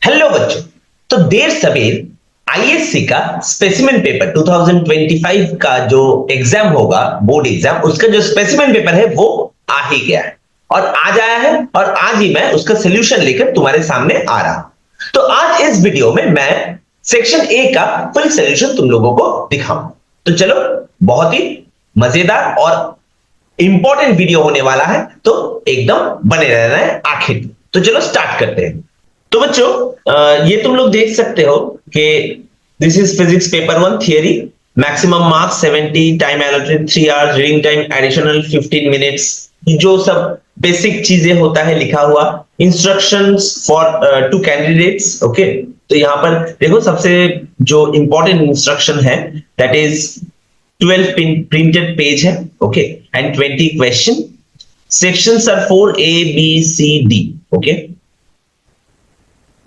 Hello बच्चों। तो देर सवेर आईएससी का स्पेसिमेन पेपर 2025 का जो एग्जाम होगा, बोर्ड एग्जाम, उसका जो स्पेसिमेन पेपर है वो आ ही गया है और आज आया है और आज ही मैं उसका सोल्यूशन लेकर तुम्हारे सामने आ रहा हूं। तो आज इस वीडियो में मैं सेक्शन ए का फुल सोल्यूशन तुम लोगों को दिखाऊं। तो चलो, बहुत ही मजेदार और इंपॉर्टेंट वीडियो होने वाला है, तो एकदम बने रहना है आखिर। तो चलो स्टार्ट करते हैं। तो बच्चों, ये तुम लोग देख सकते हो कि this is physics paper 1 theory, maximum marks 70, time allotted 3 hours, reading time additional 15 minutes, जो सब बेसिक चीजें होता है लिखा हुआ, instructions for to candidates. Okay, तो यहां पर देखो सबसे जो इंपॉर्टेंट इंस्ट्रक्शन है दैट इज 12 प्रिंटेड पेज है। Okay, and 20 question. Sections are 4 A B C D। Okay,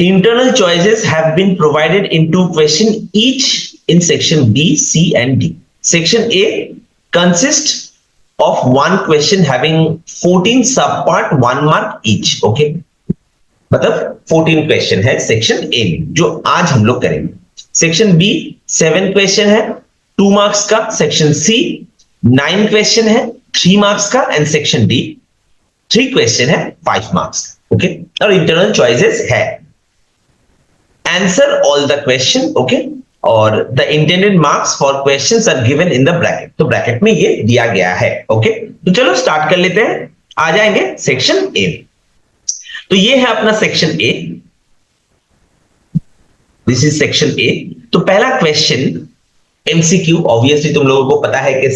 internal choices have been provided in two questions each in section B, C and D. Section A consists of one question having 14 subpart 1 mark each. Okay, मतलब 14 question है section A में जो आज हम लोग करेंगे। Section B 7 question है 2 marks का, सेक्शन सी 9 क्वेश्चन है 3 मार्क्स का एंड सेक्शन डी 3 क्वेश्चन है 5 मार्क्स का। ओके, और इंटरनल चॉइसेस है answer all the question। okay, और the intended marks for questions are given in the bracket। तो ब्रैकेट में ये दिया गया है। ओके, तो चलो स्टार्ट कर लेते हैं, आ जाएंगे सेक्शन ए। तो ये है अपना section A, this is section A. तो पहला क्वेश्चन एमसीक्यू, ऑब्वियसली तुम लोगों को पता है कि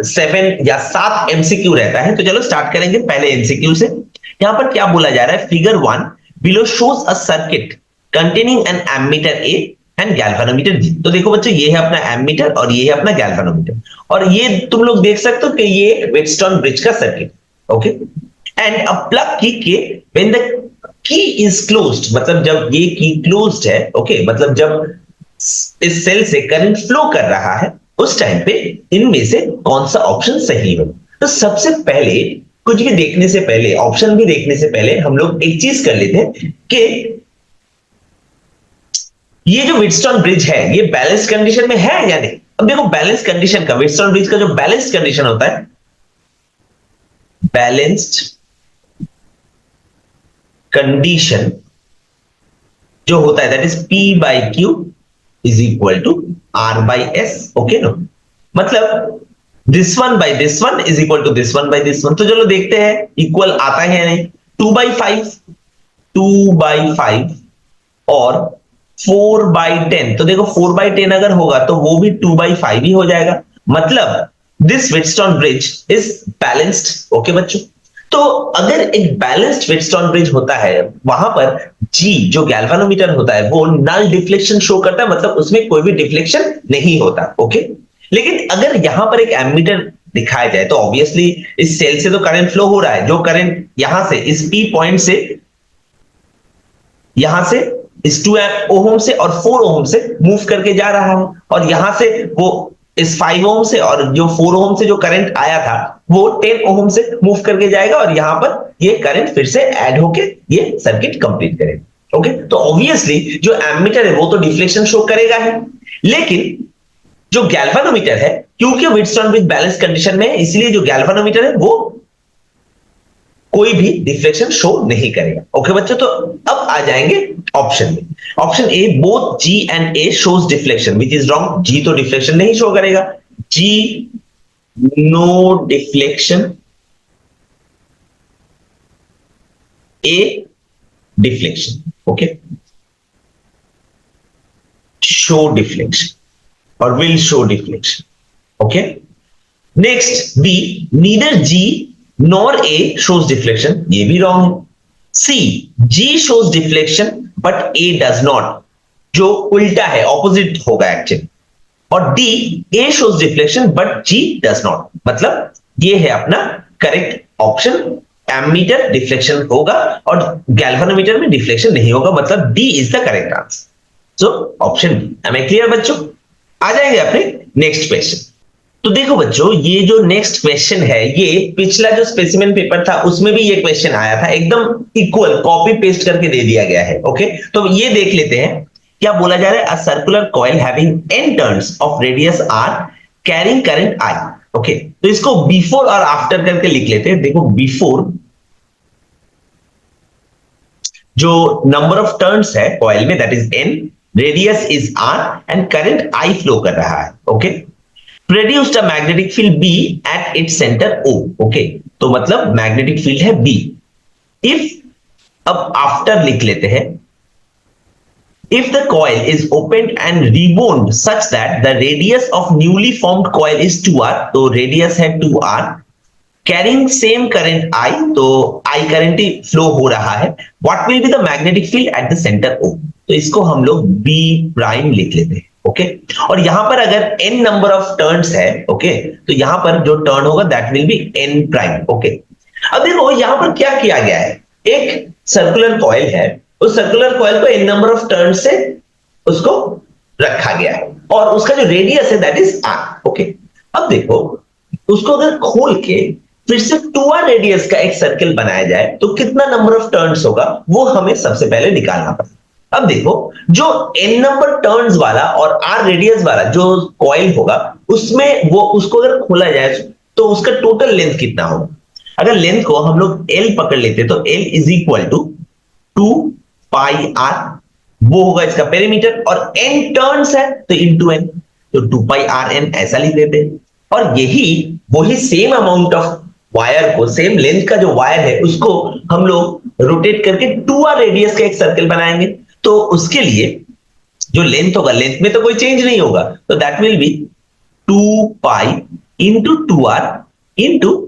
7 या 7 एमसीक्यू रहता है। तो चलो स्टार्ट करेंगे पहले एमसीक्यू से। यहां पर क्या बोला जा रहा है, figure 1 below shows a circuit containing an ammeter A and galvanometer B। तो देखो बच्चों, ये है अपना एमीटर और ये है अपना गैल्वेनोमीटर, और ये तुम लोग देख सकते हो कि ये व्हीटस्टोन ब्रिज का circuit. Okay, and a plug की के when the key is closed, मतलब जब ये की क्लोज्ड है, ओके, मतलब जब इस सेल से करंट फ्लो कर रहा है उस टाइम पे इनमें से कौन सा ऑप्शन सही हो। तो सबसे पहले कुछ भी देखने से पहले, ऑप्शन भी देखने से पहले हम लोग एक चीज कर लेते हैं कि ये जो व्हीटस्टोन ब्रिज है ये बैलेंस कंडीशन में है या नहीं। अब देखो बैलेंस कंडीशन का, व्हीटस्टोन ब्रिज का जो बैलेंस्ड कंडीशन होता है, बैलेंस्ड कंडीशन जो होता है that is P by Q is equal to R by S। Okay no, मतलब this one by this one is equal to this one by this one. तो चलो देखते हैं इक्वल आता है या नहीं। 2/5 और 4/10, तो देखो 4/10 अगर होगा तो वो भी 2/5 ही हो जाएगा, मतलब this Wheatstone bridge is balanced. Okay बच्चों, तो अगर एक बैलेंस्ड व्हीटस्टोन ब्रिज होता है वहां पर जी जो गैल्वेनोमीटर होता है वो नल डिफ्लेक्शन शो करता है, मतलब उसमें कोई भी डिफ्लेक्शन नहीं होता। ओके, लेकिन अगर यहां पर एक एमीटर दिखाया जाए तो ऑब्वियसली इस सेल से तो करंट फ्लो हो रहा है, जो करंट यहां से इस P पॉइंट से यहां से इस 2 ओम से और 4 ओम से मूव करके जा रहा है, और यहां से वो इस 5 ओम से और जो 4 ओम से जो करंट आया था वो 10 ओम से मूव करके जाएगा, और यहां पर ये करंट फिर से ऐड होके ये सर्किट कंप्लीट करेगा। ओके, तो ऑब्वियसली जो एमीटर है वो तो डिफ्लेक्शन शो करेगा है, लेकिन जो गैल्वेनोमीटर है, क्योंकि व्हीटस्टोन ब्रिज बैलेंस कंडीशन में है, इसलिए जो गैल्वेनोमीटर है वो कोई भी डिफ्लेक्शन शो नहीं करेगा। ओके बच्चों, तो अब आ जाएंगे ऑप्शन में। Option A both G and A shows deflection, which is wrong. G तो डिफ्लेक्शन नहीं शो करेगा, G no deflection, A deflection. Okay, show deflection और will show deflection. Okay, next B neither G nor A shows deflection, ये भी wrong है। C G shows deflection but A does not, जो उल्टा है, opposite होगा actually. और D A shows deflection but G does not, मतलब ये है अपना करेक्ट ऑप्शन। एमीटर डिफ्लेक्शन होगा और गैल्वेनोमीटर में डिफ्लेक्शन नहीं होगा, मतलब D is the correct answer. So option D. Am I clear बच्चों? आ जाएंगे अपने नेक्स्ट क्वेश्चन। तो देखो बच्चों, ये जो नेक्स्ट क्वेश्चन है, ये पिछला जो स्पेसिमेन पेपर था उसमें भी ये क्वेश्चन आया था, एकदम इक्वल कॉपी पेस्ट करके दे दिया गया है। ओके, तो ये देख लेते हैं क्या बोला जा रहा है। A circular coil having n turns of radius r carrying current I। Okay, तो इसको बिफोर और आफ्टर करके लिख लेते हैं। देखो, बिफोर जो नंबर ऑफ टर्न्स है कॉइल में, that is n, radius is r and current I flow कर रहा है। Okay, produced a magnetic field B at its centre O। Okay, तो मतलब मैग्नेटिक फील्ड है B। इफ, अब आफ्टर लिख लेते हैं। If the coil is opened and rewound such that the radius of newly formed coil is 2r, तो radius है 2r, carrying same current I, तो I current ही flow हो रहा है, what will be the magnetic field at the center O? तो इसको हम लोग B प्राइम लिख लेते हैं। ओके, और यहां पर अगर n नंबर ऑफ टर्न्स है, ओके, तो यहां पर जो टर्न होगा that will B n prime. Okay, अब देखो यहां पर क्या किया गया है, एक सर्कुलर कॉइल है, उस सर्कुलर कॉइल को n नंबर ऑफ टर्न से उसको रखा गया है और उसका जो रेडियस है दैट इज r। ओके, अब देखो उसको अगर खोल के फिर से 2r रेडियस का एक सर्कल बनाया जाए तो कितना नंबर ऑफ टर्न्स होगा वो हमें सबसे पहले निकालना पड़ेगा। अब देखो, जो n नंबर टर्न्स वाला और r रेडियस वाला जो कॉइल होगा उसमें वो उसको अगर खोला जाए तो उसका टोटल लेंथ कितना होगा। अगर लेंथ को हम लोग l पकड़ लेते तो l is equal to 2 pi r, वो होगा इसका पेरीमीटर, और n टर्न्स है तो इनटू n, तो 2 पाई r n ऐसा लिख देते हैं। और यही वही सेम अमाउंट ऑफ वायर को, सेम लेंथ का जो वायर है उसको हम लोग रोटेट करके 2r रेडियस का एक सर्कल बनाएंगे। तो उसके लिए जो लेंथ होगा, लेंथ में तो कोई चेंज नहीं होगा, तो that will B 2 pi into 2r into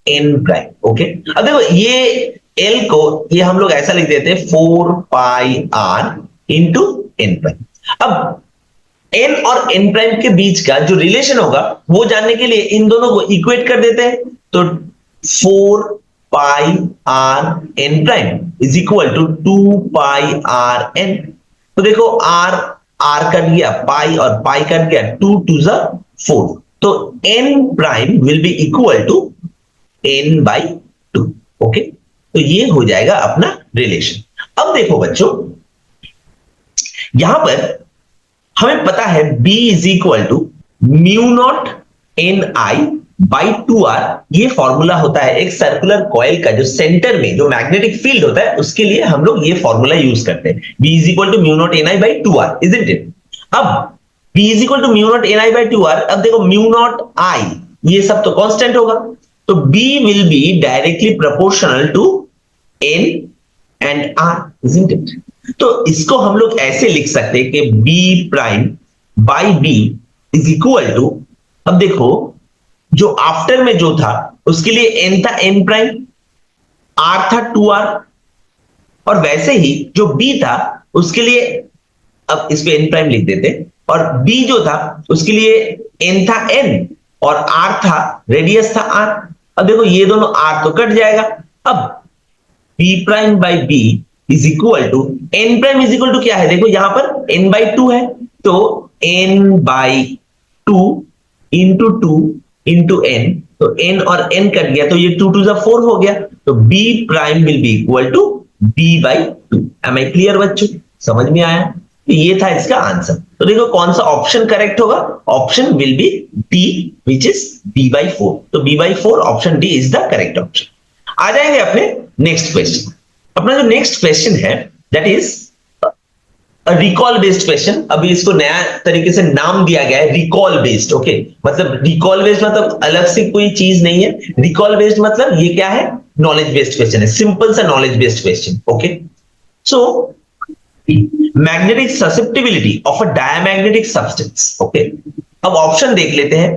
n prime. Okay, अब देखो ये L को ये हम लोग ऐसा लिख देते हैं 4 pi r into n prime. अब n और n प्राइम के बीच का जो रिलेशन होगा वो जानने के लिए इन दोनों को इक्वेट कर देते हैं, तो 4 pi r n prime is equal to 2 pi r n। तो देखो r कट गया, पाई और पाई कट गया, 2 टू ज़ 4, तो n prime will be equal to n by 2। Okay, तो ये हो जाएगा अपना रिलेशन। अब देखो बच्चों, यहां पर हमें पता है B is equal to mu naught N I by 2r। ये फॉर्मूला होता है एक सर्कुलर कॉइल का, जो सेंटर में जो मैग्नेटिक फील्ड होता है उसके लिए हम लोग ये फॉर्मूला यूज करते हैं। B is equal to mu naught N I by 2r, isn't it. अब B is equal to mu naught N I by 2r, अब देखो म्यू नॉट आई ये सब तो कांस्टेंट होगा, तो B will be directly proportional to n and r, isn't it. तो इसको हम लोग ऐसे लिख सकते हैं कि B prime by B is equal to, अब देखो जो आफ्टर में जो था उसके लिए n था n प्राइम, r था 2r, और वैसे ही जो B था उसके लिए, अब इस पे n प्राइम लिख देते, और B जो था उसके लिए n था n और r था, रेडियस था r। अब देखो ये दोनों r तो कट जाएगा, अब B prime by B is equal to n prime is equal to क्या है, देखो यहां पर n बाई 2 है, तो n by 2 into 2 into n, तो n और n कट गया, तो ये 2 टू ज़ा 4 हो गया, तो B prime will be equal to B by 2। Am I clear बच्चों, समझ में आया? तो ये था इसका आंसर। तो देखो कौन सा ऑप्शन करेक्ट होगा, option will be D which is B by 4। तो B by 4 option D is the correct option. आ जाएंगे अपने नेक्स्ट क्वेश्चन। अपना जो नेक्स्ट क्वेश्चन है that is recall based question. अभी इसको नया तरीके से नाम दिया गया है, रिकॉल बेस्ड। ओके, मतलब रिकॉल बेस्ड मतलब अलग से कोई चीज नहीं है, रिकॉल बेस्ड मतलब ये क्या है, नॉलेज बेस्ड क्वेश्चन है, सिंपल सा knowledge based question. Okay, so magnetic susceptibility of a diamagnetic substance. Okay, अब ऑप्शन देख लेते हैं।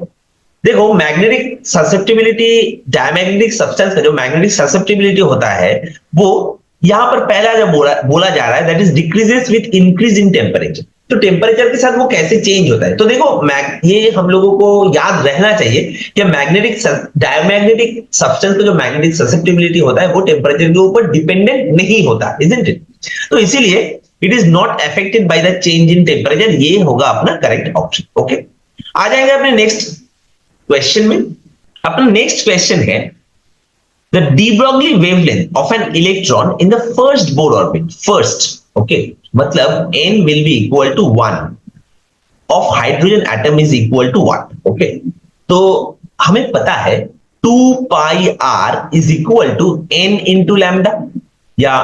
देखो मैग्नेटिक ससेप्टिबिलिटी, डायमैग्नेटिक सब्सटेंस का जो मैग्नेटिक ससेप्टिबिलिटी होता है वो यहां पर पहला जब बोला जा रहा है that is decreases with increase in temperature. तो टेम्परेचर के साथ वो कैसे चेंज होता है, तो देखो ये हम लोगों को याद रहना चाहिए कि मैग्नेटिक डायमैग्नेटिक सब्सटेंस का जो मैग्नेटिक ससेप्टिबिलिटी होता है वो टेम्परेचर के ऊपर डिपेंडेंट नहीं होता, इजंट इट। तो इसीलिए it is not affected by the change in temperature, ये होगा अपना करेक्ट ऑप्शन। ओके, आ जाएंगे अपने नेक्स्ट क्वेश्चन में अपना नेक्स्ट क्वेश्चन है the de Broglie wavelength of an electron in the first Bohr orbit. First, okay, मतलब n will be equal to 1 of hydrogen atom is equal to what? Okay, तो हमें पता है 2 pi r is equal to n into lambda, या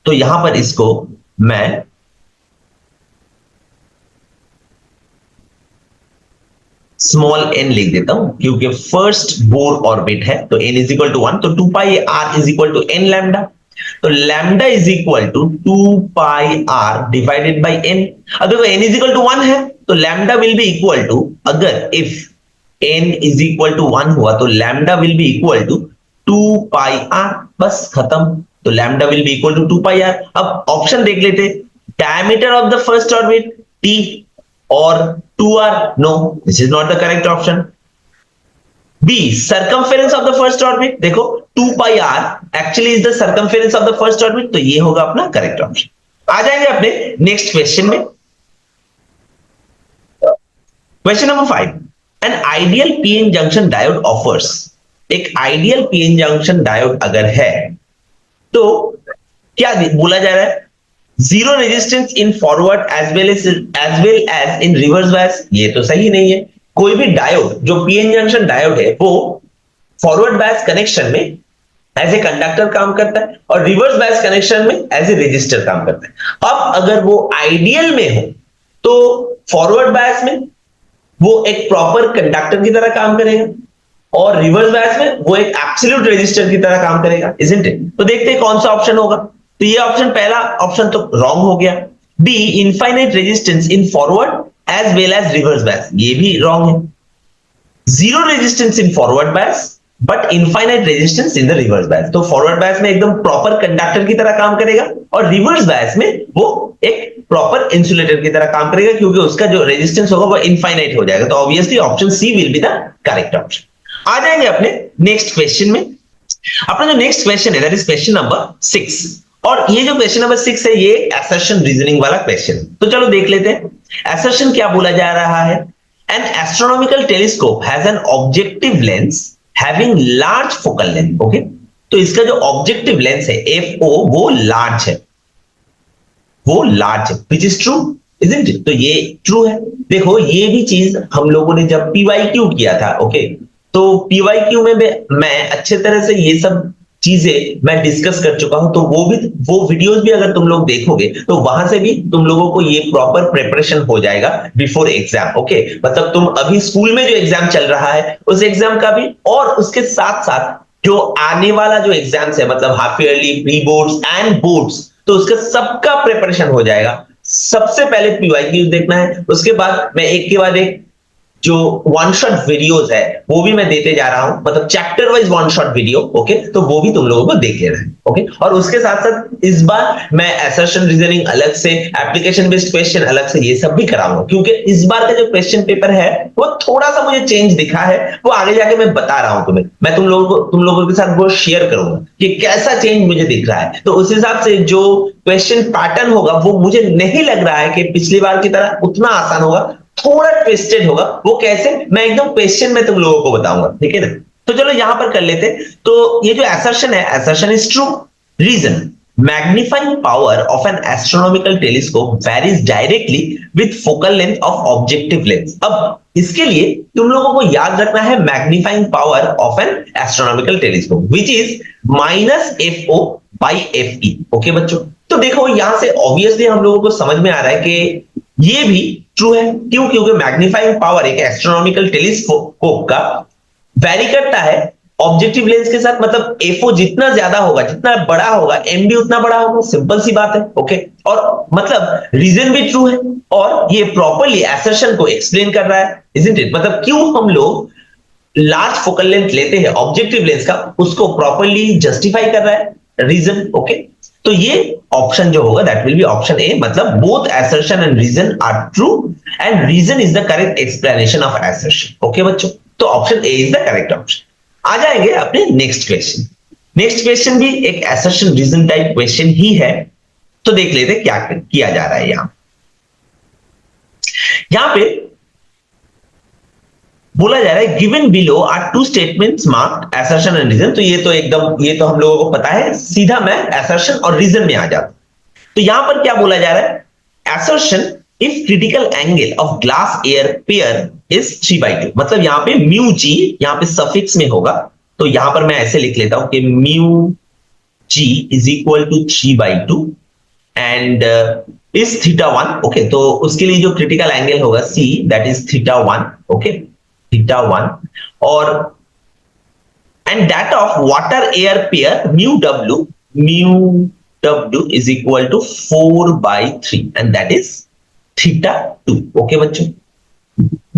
तो यहां पर इसको मैं स्मॉल n लिख देता हूं क्योंकि फर्स्ट बोर ऑर्बिट है, तो n इज इक्वल टू 1, तो 2 pi r is equal to n lambda, तो lambda is equal to 2 pi r divided by n। अगर n इज इक्वल टू 1 है तो lambda will be equal to, अगर if n is equal to 1 हुआ तो lambda will be equal to 2 pi r, बस खत्म। तो lambda will be equal to 2 pi r। अब ऑप्शन देख लेते, diameter of the first orbit t or 2r, no, this is not the correct option. B, circumference of the first orbit, देखो 2 pi r actually is the circumference of the first orbit, तो ये होगा अपना correct option. आ जाएंगे अपने next question में, question number 5, an ideal PN junction diode offers. एक आइडियल पीएन जंक्शन डायोड अगर है तो क्या बोला जा रहा है, zero resistance in forward as well as in reverse bias. ये तो सही नहीं है। कोई भी डायोड जो पीएन जंक्शन डायोड है वो फॉरवर्ड बायस कनेक्शन में एज ए कंडक्टर काम करता है और रिवर्स बायस कनेक्शन में एज ए रेजिस्टर काम करता है। अब अगर वो आइडियल में हो तो फॉरवर्ड बायस में वो एक प्रॉपर कंडक्टर की तरह काम करेगा और रिवर्स बायस में वो एक एब्सोल्यूट रेजिस्टर की तरह काम करेगा, इजंट इट? तो देखते हैं कौन सा ऑप्शन होगा। तो ये ऑप्शन, पहला ऑप्शन तो रॉन्ग हो गया। B, infinite resistance in forward as well as reverse bias, ये भी रॉन्ग है। Zero resistance in forward bias but infinite resistance in the reverse bias, तो फॉरवर्ड बायस में एकदम प्रॉपर कंडक्टर की तरह काम करेगा और रिवर्स बायस में वो एक प्रॉपर इंसुलेटर की तरह काम करेगा क्योंकि उसका जो रेजिस्टेंस होगा वो इनफाइनाइट हो जाएगा। तो obviously option C will be the correct option. आ जाएंगे अपने नेक्स्ट क्वेश्चन में। अपना जो नेक्स्ट क्वेश्चन है दैट इज क्वेश्चन नंबर 6, और ये जो क्वेश्चन नंबर 6 है ये असर्शन रीजनिंग वाला क्वेश्चन। तो चलो देख लेते हैं असर्शन क्या बोला जा रहा है। N astronomical telescope has an objective lens having large focal length. Okay, तो इसका जो ऑब्जेक्टिव लेंस है FO वो लार्ज है, वो लार्ज है, which is true, isn't it? तो ये ट्रू है। देखो ये भी चीज हम लोगों ने जब PYQ किया था, ओके, तो PYQ में मैं अच्छे तरह से ये सब चीजें मैं डिस्कस कर चुका हूं। तो वो वीडियोस भी अगर तुम लोग देखोगे तो वहां से भी तुम लोगों को ये प्रॉपर प्रिपरेशन हो जाएगा बिफोर एग्जाम। ओके, मतलब तुम अभी स्कूल में जो एग्जाम चल रहा है उस एग्जाम का भी, और उसके साथ साथ जो आने वाला जो एग्जाम्स है मतलब half yearly, pre boards and boards, तो उसका सबका प्रिपरेशन हो जाएगा। सबसे पहले PYQ देखना है, उसके बाद मैं एक के बाद एक जो वन शॉट वीडियोस है वो भी मैं देते जा रहा हूं, मतलब chapter wise one shot video. Okay, तो वो भी तुम लोगों को देख लेना है। ओके, और उसके साथ साथ इस बार मैं असर्शन रीजनिंग अलग से, एप्लीकेशन बेस्ड क्वेश्चन अलग से, ये सब भी कराऊंगा क्योंकि इस बार का जो क्वेश्चन पेपर है वो थोड़ा सा मुझे चेंज दिखा है। वो आगे जाके मैं बता रहा हूं तुम्हें, मैं तुम लोगों के साथ वो शेयर करूंगा कि कैसा चेंज मुझे दिख रहा है। तो उस हिसाब से जो क्वेश्चन पैटर्न होगा वो मुझे नहीं लग रहा है कि पिछली बार की तरह उतना आसान होगा, थोड़ा ट्विस्टेड होगा। वो कैसे, मैं एकदम क्वेश्चन में तुम लोगों को बताऊंगा, ठीक है ना? तो चलो यहां पर कर लेते। तो ये जो असर्शन है, assertion is true. Reason, magnifying power of an astronomical telescope varies directly with focal length of objective lens. अब इसके लिए तुम लोगों को याद रखना है magnifying power of an astronomical telescope which is -FO by FE। Okay बच्चों, तो देखो यहां से ऑब्वियसली हम लोगों को समझ में आ रहा है कि ये भी ट्रू है। क्यों? क्योंकि मैग्नीफाइंग पावर एक एस्ट्रोनॉमिकल टेलीस्कोप का वैरी करता है ऑब्जेक्टिव लेंस के साथ, मतलब FO जितना ज्यादा होगा, जितना बड़ा होगा, M भी उतना बड़ा होगा। सिंपल सी बात है। ओके, और मतलब रीजन भी ट्रू है और ये प्रॉपर्ली असर्शन को एक्सप्लेन कर रहा है, इजंट इट? मतलब क्यों हम लोग लार्ज फोकल लेंथ लेते हैं ऑब्जेक्टिव लेंस का, उसको प्रॉपर्ली जस्टिफाई कर रहा है रीजन। ओके, तो ये ऑप्शन जो होगा that will be option A, मतलब both assertion and reason are true and reason is the correct explanation of assertion. Okay बच्चों, तो option A is the correct option. आ जाएंगे अपने नेक्स्ट क्वेश्चन। नेक्स्ट क्वेश्चन भी एक असर्शन रीजन टाइप क्वेश्चन ही है, तो देख लेते क्या किया जा रहा है। यहां पे बोला जा रहा है given below are two statements marked assertion and reason. तो ये तो हम लोगों को पता है, सीधा मैं असर्शन और रीजन में आ जाता। तो यहां पर क्या बोला जा रहा है, assertion if critical angle of glass air pair is 3/2, मतलब यहां पे म्यू जी यहां पे सफिक्स में होगा, तो यहां पर मैं ऐसे लिख लेता हूं कि mu ji is equal to 3/2 and is theta 1। Okay, तो उसके लिए जो क्रिटिकल एंगल होगा C, that is theta 1। Okay, theta 1 और and that of water air pair mu is equal to 4/3 and that is theta 2। Okay बच्चों,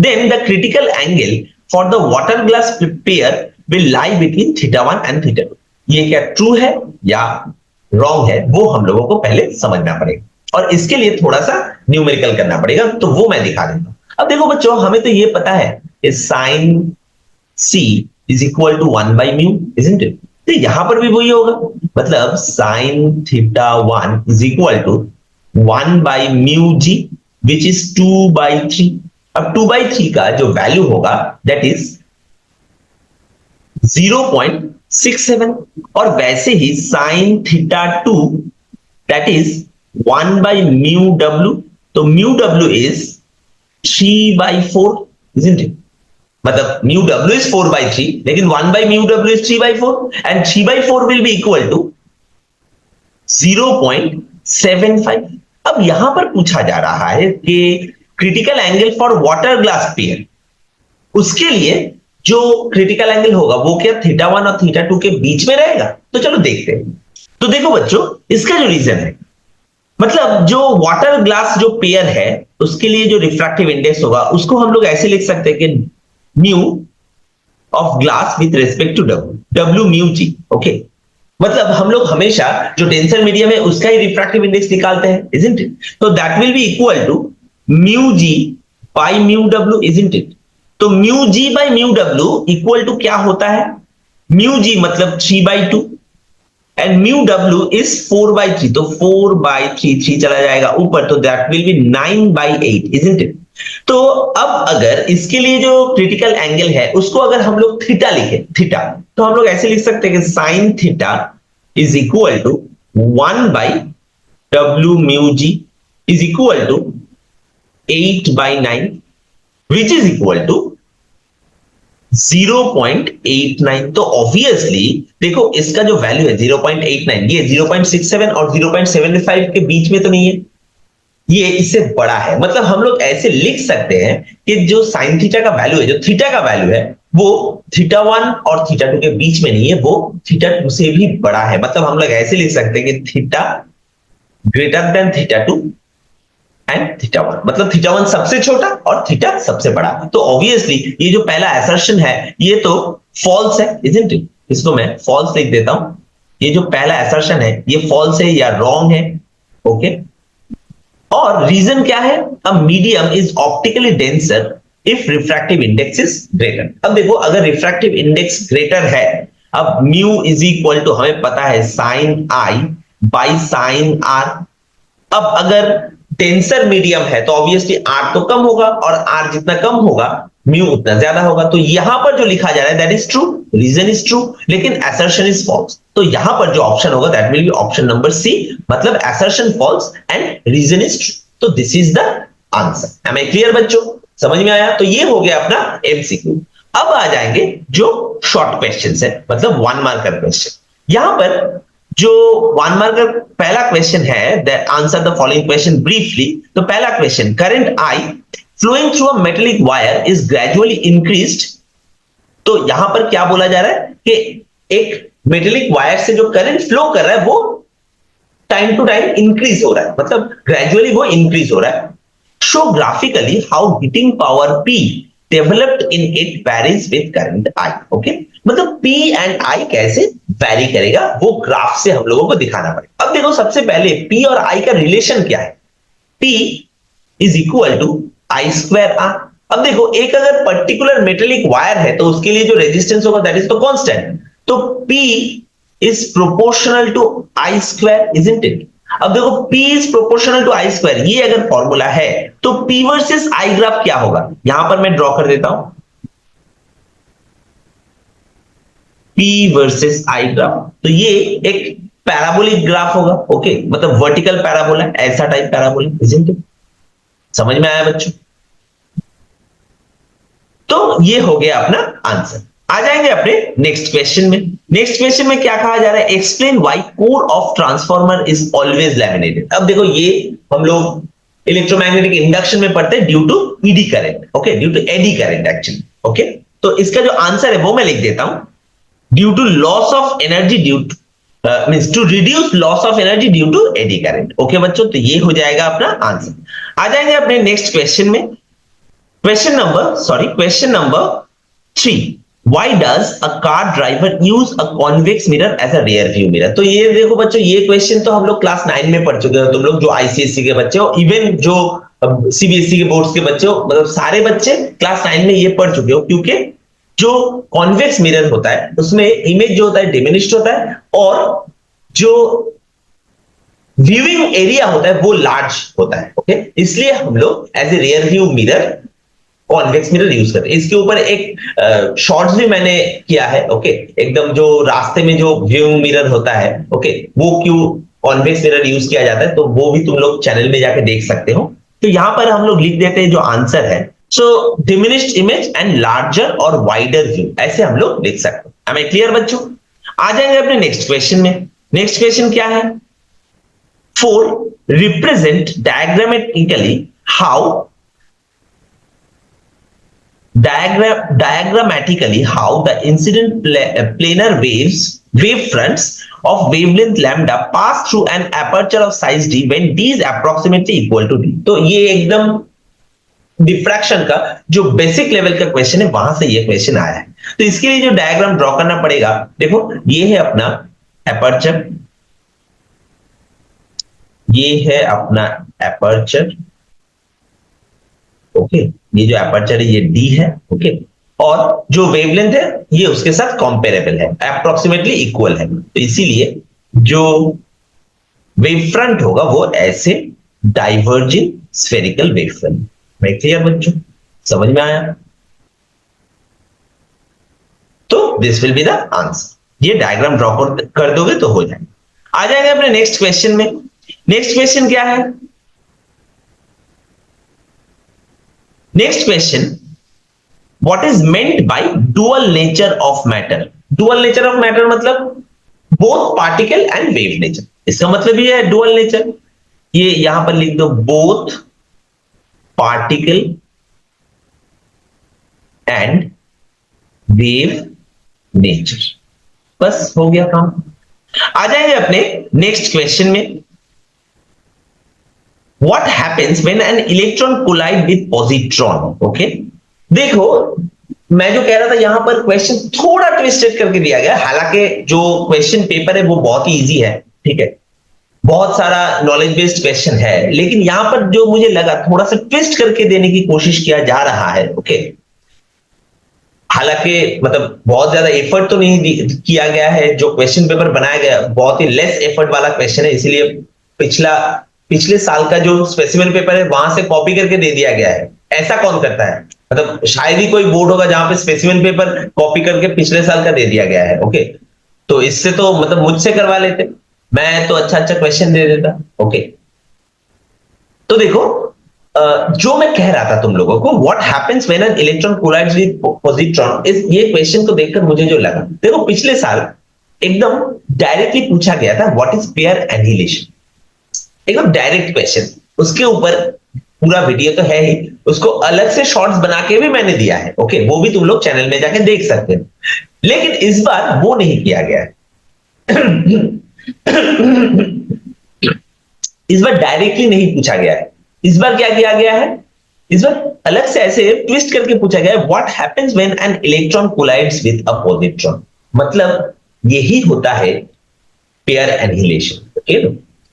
then the critical angle for the water glass pair will lie between theta 1 and theta 2। ये क्या true है या wrong है वो हम लोगों को पहले समझना पड़ेगा और इसके लिए थोड़ा सा न्यूमेरिकल करना पड़ेगा, तो वो मैं दिखा देता हूं। अब देखो बच्चों, हमें तो ये पता है कि sine C is equal to 1/μ, isn't it? तो यहां पर भी वही होगा, मतलब sine theta 1 is equal to 1/μ G which is 2/3। अब 2/3 का जो वैल्यू होगा दैट इज 0.67 और वैसे ही sine theta 2 that is 1/μw, तो μw इज 3/4, इजंट इट? मतलब म्यू डब्ल्यू इज 4/3 लेकिन 1/μw is 3/4 and 3/4 will be equal to 0.75। अब यहां पर पूछा जा रहा है कि critical angle for water glass pair, उसके लिए जो क्रिटिकल एंगल होगा वो क्या थीटा 1 और थीटा 2 के बीच में रहेगा? तो चलो देखते हैं। तो देखो बच्चों, इसका जो रीजन है, मतलब जो वाटर ग्लास जो पेयर है उसके लिए जो रिफ्रैक्टिव इंडेक्स होगा उसको हम लोग ऐसे लिख सकते हैं कि mu of glass with respect to डब्ल्यू म्यू जी। ओके, मतलब हम लोग हमेशा जो टेंसर मीडियम है उसका ही रिफ्रैक्टिव इंडेक्स निकालते हैं, इजंट इट? तो that will be equal to mu G by mu W, isn't it? तो mu G by mu W equal to क्या होता है? म्यू जी मतलब 3/2 एंड म्यू डब्ल्यू इज 4/3, तो 4/3 3 चला जाएगा ऊपर, तो that will B 9/8, isn't it? तो अब अगर इसके लिए जो क्रिटिकल एंगल है उसको अगर हम लोग थीटा लिखे, थीटा, तो हम लोग ऐसे लिख सकते हैं कि sine theta is equal to 1/w mu ji is equal to 8/9 which is equal to 0.89। तो ऑब्वियसली देखो इसका जो वैल्यू है 0.89, ये 0.67 और 0.75 के बीच में तो नहीं है, ये इससे बड़ा है। मतलब हम लोग ऐसे लिख सकते हैं कि जो साइन थीटा का वैल्यू है, जो थीटा का वैल्यू है वो थीटा 1 और थीटा 2 के बीच में नहीं है, वो थीटा 2 से भी बड़ा है। मतलब हम लोग ऐसे लिख सकते हैं कि theta greater than theta 2 and theta 1, मतलब थीटा 1 सबसे छोटा और थीटा सबसे बड़ा। तो ऑब्वियसली ये जो पहला असर्शन है ये तो फॉल्स है, इजंट इट? इसको मैं फॉल्स लिख देता हूं। ये जो पहला असर्शन है ये फॉल्स है या रॉन्ग है। ओके, और रीजन क्या है? A medium is optically denser if refractive index is greater. अब देखो, अगर रिफ्रैक्टिव इंडेक्स ग्रेटर है, अब म्यू इज इक्वल टू हमें पता है sine i by sine r. अब अगर डेंसर मीडियम है तो ऑब्वियसली आर तो कम होगा और आर जितना कम होगा म्यू उतना ज्यादा होगा। तो यहां पर जो लिखा जा रहा है that is true, reason is true, लेकिन असर्शन इज फॉल्स। तो यहां पर जो ऑप्शन होगा that will be option number C, मतलब assertion false and reason is true. तो this is the answer. Am I clear बच्चों? समझ में आया? तो ये हो गया अपना एमसीक्यू। अब आ जाएंगे जो शॉर्ट क्वेश्चन है, मतलब 1 मार्कर क्वेश्चन। यहां पर जो 1 मार्कर पहला क्वेश्चन है, that answer the following question briefly. तो पहला question, current I flowing through a metallic wire is gradually increased. तो यहां पर क्या बोला जा रहा है कि एक मेटेलिक वायर से जो करंट फ्लो कर रहा है वो टाइम टू टाइम इंक्रीज हो रहा है, मतलब ग्रेजुअली वो इंक्रीज हो रहा है। Show graphically how heating power P developed in it varies with current I। Okay, मतलब P एंड I कैसे वैरी करेगा वो ग्राफ से हम लोगों को दिखाना पड़ेगा। अब देखो, सबसे पहले P और I का रिलेशन क्या है? P is equal to I²R। अब देखो, एक अगर पर्टिकुलर मेटेलिक वायर है तो उसके लिए जो रेजिस्टेंस होगा दैट इज तो कांस्टेंट, तो P is proportional to I², isn't it? अब देखो, P is proportional to I², ये अगर फॉर्मूला है तो P वर्सेस I ग्राफ क्या होगा? यहां पर मैं ड्रॉ कर देता हूं। P versus I graph. तो ये एक पैराबोलिक ग्राफ होगा, ओके, मतलब वर्टिकल पैराबोला, ऐसा टाइप पैराबोला, इजंट इट? समझ में आया बच्चों? तो ये हो गया अपना आंसर। आ जाएंगे अपने नेक्स्ट क्वेश्चन में। नेक्स्ट क्वेश्चन में क्या कहा जा रहा है? Explain why core of transformer is always laminated. अब देखो, ये हम लोग इलेक्ट्रोमैग्नेटिक इंडक्शन में पढ़ते हैं due to eddy current, okay, due to eddy current actually, okay. तो इसका जो आंसर है वो मैं लिख देता हूं, due to loss of energy due to means to reduce loss of energy due to eddy current, okay बच्चों। तो ये हो जाएगा अपना आंसर। आ जाएंगे अपने नेक्स्ट क्वेश्चन में। Question number 3, why does a car driver use a convex mirror as a rear view mirror? तो ये देखो बच्चों, ये क्वेश्चन तो हम लोग क्लास 9 में पढ़ चुके हो, तुम लोग जो आईसीएसई के बच्चे हो, इवन जो सीबीएसई के बोर्ड्स के बच्चे हो, मतलब सारे बच्चे क्लास 9 में ये पढ़ चुके हो, क्योंकि जो कॉन्वेक्स मिरर होता है उसमें इमेज जो होता है डिमिनिश्ड होता है, और जो व्यूइंग एरिया होता है वो लार्ज होता है, ओके। इसलिए हम लोग as a rear view mirror convex mirror use करते हैं। इसके ऊपर एक शॉर्ट्स भी मैंने किया है, ओके, एकदम जो रास्ते में जो व्यूइंग मिरर होता है, ओके, वो क्यों कॉन्वेक्स मिरर यूज किया जाता है, तो वो भी तुम लोग चैनल में जाके देख सकते हो। तो यहां पर हम लोग लिख देते हैं जो आंसर है, सो डिमिनिश्ड इमेज एंड लार्जर और वाइडर व्यू, ऐसे हम लोग लिख सकते हैं। हमें क्लियर बच्चों? आ जाएंगे अपने नेक्स्ट क्वेश्चन में। नेक्स्ट क्वेश्चन क्या है? 4, represent diagrammatically how diagrammatically how the incident planar wave fronts of wavelength lambda pass through an aperture of size d when d is approximately equal to d। तो ये एकदम diffraction का जो basic level का question है, वहां से ये क्वेश्चन आया है। तो इसके लिए जो डायग्राम ड्रॉ करना पड़ेगा, देखो ये है अपना एपर्चर, ये है अपना एपर्चर, ओके, ये जो एपर्चर है ये डी है, ओके, और जो वेवलेंथ है ये उसके साथ कंपेरेबल है, अप्रोक्सीमेटली इक्वल है। तो इसीलिए जो वेव फ्रंट होगा वो ऐसे डाइवर्जिंग स्फेरिकल वेव फ्रंट। मैं क्लियर बच्चों? समझ में आया? तो this will be the answer. ये डायग्राम ड्रॉ कर दोगे तो हो जाएगा। आ जाएंगे अपने नेक्स्ट क्वेश्चन में। नेक्स्ट क्वेश्चन क्या है? Next question, what is meant by dual nature of matter? Dual nature of matter मतलब both particle and wave nature. इसका मतलब ये है डुअल नेचर, ये यहां पर लिख दो, both particle and wave nature, बस हो गया काम। आ जाएंगे अपने नेक्स्ट क्वेश्चन में। What happens when an electron collide with positron? Okay, देखो मैं जो कह रहा था यहां पर क्वेश्चन थोड़ा ट्विस्टेड करके दिया गया, हालांकि जो क्वेश्चन पेपर है वो बहुत ही इजी है, ठीक है, बहुत सारा नॉलेज बेस्ड क्वेश्चन है, लेकिन यहां पर जो मुझे लगा थोड़ा सा ट्विस्ट करके देने की कोशिश किया जा रहा है, ओके। हालांकि मतलब बहुत ज्यादा एफर्ट तो नहीं किया गया है, जो क्वेश्चन पेपर बनाया गया बहुत ही लेस एफर्ट वाला क्वेश्चन है, इसीलिए पिछले साल का जो स्पेसिमेन पेपर है वहां से कॉपी करके दे दिया गया है। ऐसा कौन करता है? मतलब शायद ही कोई बोर्ड होगा जहां पे स्पेसिमेन पेपर कॉपी करके पिछले साल का दे दिया गया है, ओके। तो इससे तो मतलब मुझसे करवा लेते, मैं तो अच्छा अच्छा क्वेश्चन दे देता, ओके। तो देखो जो मैं कह रहा था तुम लोगों को, what happens when an electron collides with positron, इस ये क्वेश्चन को देखकर मुझे जो लगा, देखो पिछले साल एकदम डायरेक्टली पूछा गया था व्हाट इज पेयर एनिहिलेशन, एकदम डायरेक्ट क्वेश्चन, उसके ऊपर पूरा वीडियो तो है ही, उसको अलग से शॉर्ट्स बना के भी मैंने दिया है, ओके, वो भी तुम लोग चैनल में जाके देख सकते हो। लेकिन इस बार वो नहीं किया गया है। इस बार डायरेक्टली नहीं पूछा गया है, इस बार क्या किया गया है, इस बार अलग से ऐसे ट्विस्ट करके पूछा गया है, what happens when an electron collides with a positron. मतलब यही होता है पेयर एनिहिलेशन, ओके।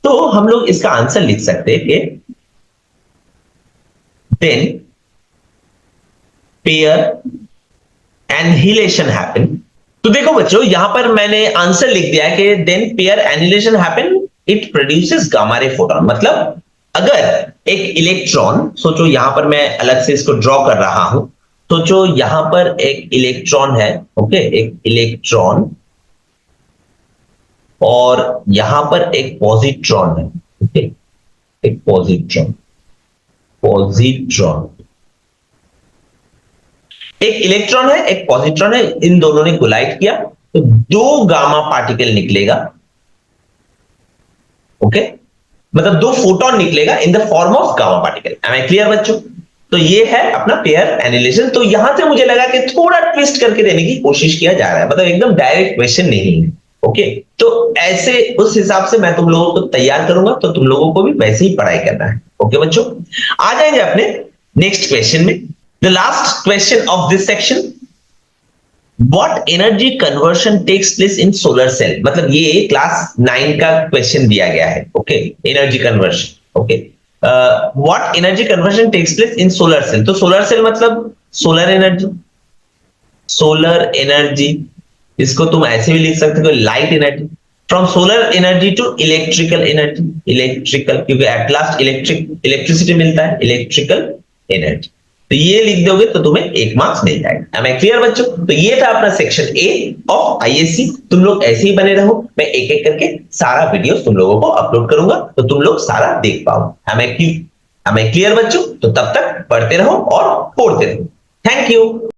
तो हम लोग इसका आंसर लिख सकते हैं कि देन पेयर एनिहिलेशन हैपन। तो देखो बच्चों यहां पर मैंने आंसर लिख दिया है कि then pair annihilation happen, it produces gamma ray photon. मतलब अगर एक इलेक्ट्रॉन, सोचो यहां पर मैं अलग से इसको ड्रॉ कर रहा हूं, सोचो यहां पर एक इलेक्ट्रॉन है, ओके, एक इलेक्ट्रॉन, और यहां पर एक पॉजिट्रॉन है, ओके, एक पॉजिट्रॉन, पॉजिट्रॉन, एक इलेक्ट्रॉन है एक पॉजिट्रॉन है, इन दोनों ने कोलाइड किया तो दो गामा पार्टिकल निकलेगा, ओके, मतलब दो फोटोन निकलेगा in the form of gamma particle. Am I clear बच्चों? तो ये है अपना पेयर एनालिसिस। तो यहां से मुझे लगा कि थोड़ा ट्विस्ट करके देने की कोशिश किया जा रहा है, मतलब एकदम डायरेक्ट क्वेश्चन नहीं है, ओके। तो ऐसे उस हिसाब से मैं तुम लोगों को तैयार करूंगा, तो तुम लोगों को भी वैसे ही पढ़ाई करना है, ओके बच्चों। आ जाएंगे अपने नेक्स्ट क्वेश्चन में। The last question of this section, what energy conversion takes place in solar cell, मतलब ये क्लास 9 का क्वेश्चन दिया गया है, okay, energy conversion, okay. What energy conversion takes place in solar cell, तो सोलर सेल मतलब सोलर एनर्जी, सोलर एनर्जी, इसको तुम ऐसे भी लिख सकते हो light energy, from solar energy to electrical energy, electrical, क्योंकि एट लास्ट इलेक्ट्रिसिटी मिलता है, इलेक्ट्रिकल एनर्जी। तो ये लिख दोगे तो तुम्हें 1 मार्क्स मिल जाएगा। एम आई क्लियर बच्चों? तो ये था अपना सेक्शन ए ऑफ आईएससी। तुम लोग ऐसे ही बने रहो, मैं एक एक करके सारा वीडियो तुम लोगों को अपलोड करूंगा, तो तुम लोग सारा देख पाओ। एम आई क्लियर बच्चों? तो तब तक पढ़ते रहो और पढ़ते रहो। Thank you.